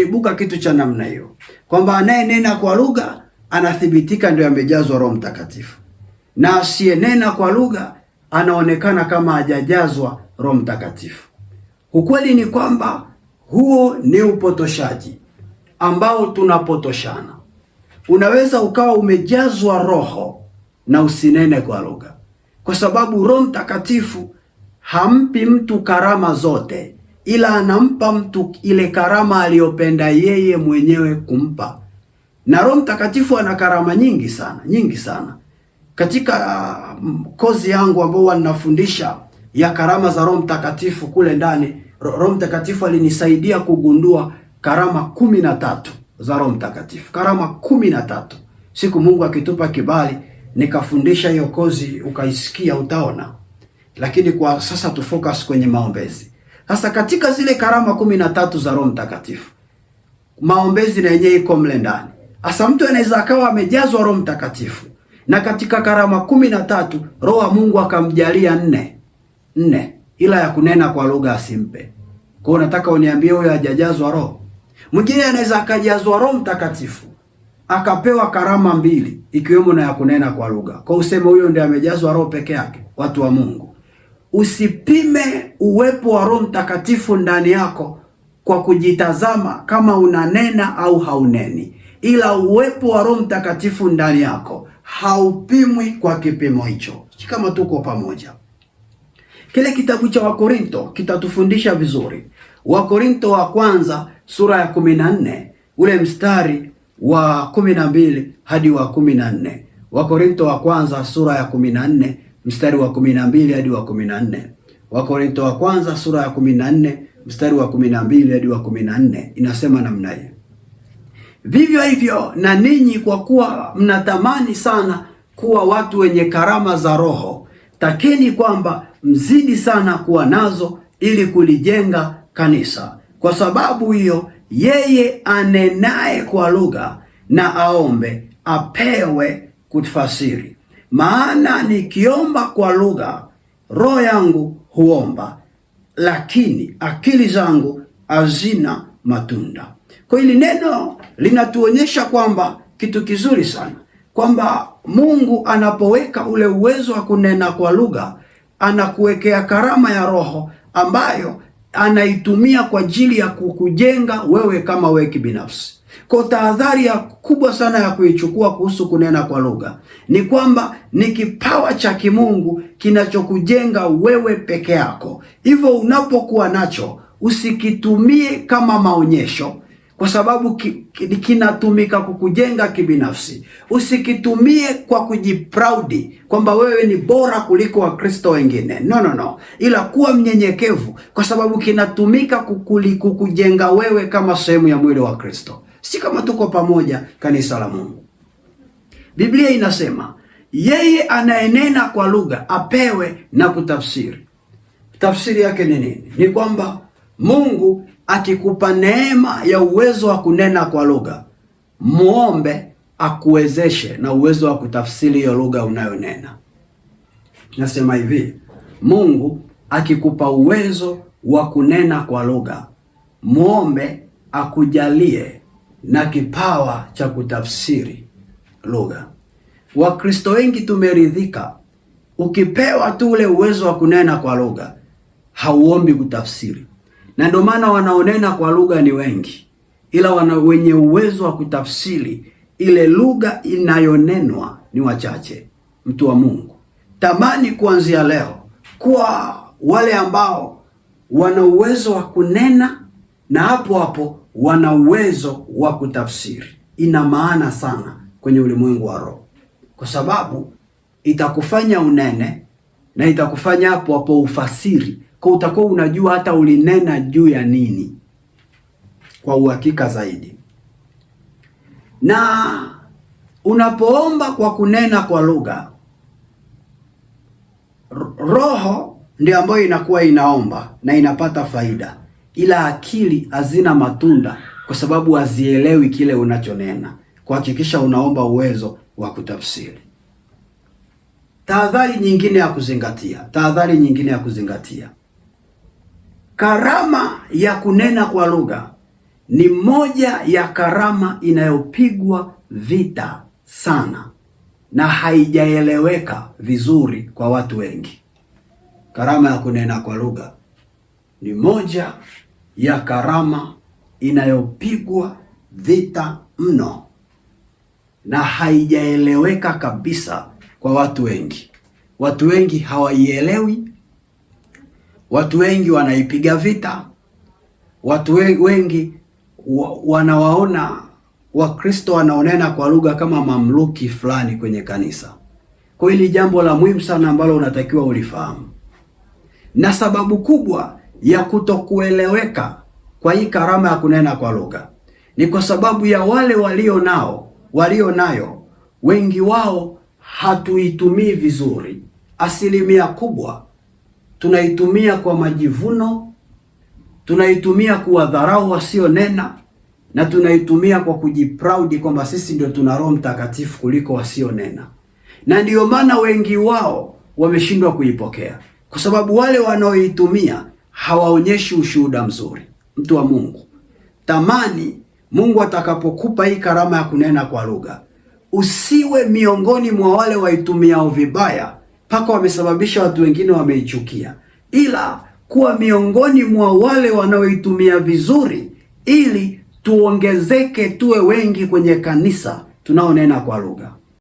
Ibuka kitu cha namna hiyo kwamba anayenena kwa lugha anathibitika ndio amejazwa Roho Mtakatifu, na asiyenena kwa lugha anaonekana kama hajajazwa Roho Mtakatifu. Ukweli ni kwamba huo ni upotoshaji ambao tunapotoshana. Unaweza ukawa umejazwa Roho na usinene kwa lugha, kwa sababu Roho Mtakatifu hampi mtu karama zote, ila anampa mtu ile karama aliyopenda yeye mwenyewe kumpa. Na Roho Mtakatifu ana karama nyingi sana. Katika kozi yangu ambao ninafundisha ya karama za Roho Mtakatifu kule ndani, Roho Mtakatifu alinisaidia kugundua karama 13 za Roho Mtakatifu. Karama 13. Siku Mungu akitupa kibali nikafundisha hiyo kozi ukaisikia utaona. Lakini kwa sasa tufocus kwenye maombezi. Sasa katika zile karama 13 za Roho Mtakatifu, maombezi na yenyewe iko mle ndani. Sasa mtu anaweza akawa amejazwa Roho Mtakatifu na katika karama 13 Roho wa Mungu akamjalia 4 ila ya kunena kwa lugha asimpe. Kwa hiyo nataka uniambie huyo hajajazwa Roho? Mwingine anaweza akajazwa Roho Mtakatifu akapewa karama 2 ikiwemo na ya kunena kwa lugha. Kwa useme huyo ndiye amejazwa Roho peke yake. Watu wa Mungu, usipime uwepo wa Roho Mtakatifu ndani yako kwa kujitazama kama unanena au hauneni, ila uwepo wa Roho Mtakatifu ndani yako haupimwi kwa kipimo hicho. Kama tuko pamoja. Kile kitabu cha Wakorinto kitatufundisha vizuri. Wakorinto wa kwanza sura ya 14 ule mstari wa 12 hadi wa 14. Wakorinto wa kwanza sura ya 14 mstari wa 12 hadi wa 14. Wakorinto wa kwanza sura ya 14 mstari wa 12 hadi wa 14 inasema namna hii: vivyo hivyo na ninyi, kwa kuwa mnatamani sana kuwa watu wenye karama za Roho, takeni kwamba mzidi sana kuwa nazo ili kulijenga kanisa. Kwa sababu hiyo, yeye anenaye kwa lugha na aombe apewe kutafsiri. Maana nikiomba kwa lugha, roho yangu huomba, lakini akili zangu hazina matunda. Kwa hili neno linatuonyesha kwamba kitu kizuri sana, kwamba Mungu anapoweka ule uwezo wa kunena kwa lugha, anakuwekea karama ya Roho ambayo anaitumia kwa ajili ya kukujenga wewe kama wewe kibinafsi. Kwa tahadhari ya kubwa sana ya kuichukua kuhusu kunena kwa lugha ni kwamba ni kipawa cha kimungu kinachokujenga wewe peke yako. Hivyo unapokuwa nacho usikitumie kama maonyesho, kwa sababu kinatumika kukujenga kibinafsi. Usikitumie kwa kujiproudi kwamba wewe ni bora kuliko Wakristo wengine. No. Ila kuwa mnyenyekevu, kwa sababu kinatumika kukujenga wewe kama sehemu ya mwili wa Kristo. Si kama tuko pamoja, kanisa la Mungu. Biblia inasema yeye anayenena kwa lugha apewe na kutafsiri. Tafsiri yake ni nini? Ni kwamba Mungu akikupa neema ya uwezo wa kunena kwa lugha, muombe akuwezeshe na uwezo wa kutafsiri hiyo lugha unayonena. Nasema hivi, Mungu akikupa uwezo wa kunena kwa lugha, muombe akujalie na kipawa cha kutafsiri lugha. Wakristo wengi tumeridhika, ukipewa tu ule uwezo wa kunena kwa lugha, hauombi kutafsiri. Na ndio maana wanaonena kwa lugha ni wengi, ila wenye uwezo wa kutafsiri ile lugha inayonenwa ni wachache. Mtu wa Mungu, tamani kuanzia leo kuwa wale ambao wana uwezo wa kunena na hapo wana uwezo wa kutafsiri. Ina maana sana kwenye ulimwengu wa roho, kwa sababu itakufanya unene na itakufanya hapo ufasiri. Kwa utakuwa unajua hata ulinena juu ya nini kwa uhakika zaidi. Na unapoomba kwa kunena kwa lugha, roho ndio ambayo inakuwa inaomba na inapata faida, ila akili hazina matunda kwa sababu hazielewi kile unachonena. Kuhakikisha unaomba uwezo wa kutafsiri. Tahadhari nyingine ya kuzingatia. Karama ya kunena kwa lugha ni moja ya karama inayopigwa vita sana na haijaeleweka vizuri kwa watu wengi. Karama ya kunena kwa lugha ni moja ya karama inayopigwa vita mno na haijaeleweka kabisa kwa watu wengi. Watu wengi hawaielewi, watu wengi wanaipiga vita, watu wengi wanawaona Wakristo wanaonena kwa lugha kama mamluki fulani kwenye kanisa. Kwa hili jambo la muhimu sana ambalo unatakiwa ulifahamu. Na sababu kubwa ya kutokueleweka kwa hii karama ya kunena kwa lugha ni kwa sababu ya wale walio nayo, wengi wao hatuitumii vizuri. Asilimia kubwa tunaitumia kwa majivuno, tunaitumia kuwadharau wasionena, na tunaitumia kwa kujiproud kwamba sisi ndio tuna Roho Mtakatifu kuliko wasionena. Na ndiyo maana wengi wao wameshindwa kuipokea, kwa sababu wale wanaoitumia hawaonyeshi ushuhuda mzuri. Mtu wa Mungu, tamani Mungu atakapokupa hii karama ya kunena kwa lugha, usiwe miongoni mwa wale waitumiao vibaya mpaka wamesababisha watu wengine wameichukia, ila kuwa miongoni mwa wale wanaoitumia vizuri, ili tuongezeke, tuwe wengi kwenye kanisa tunaonena kwa lugha.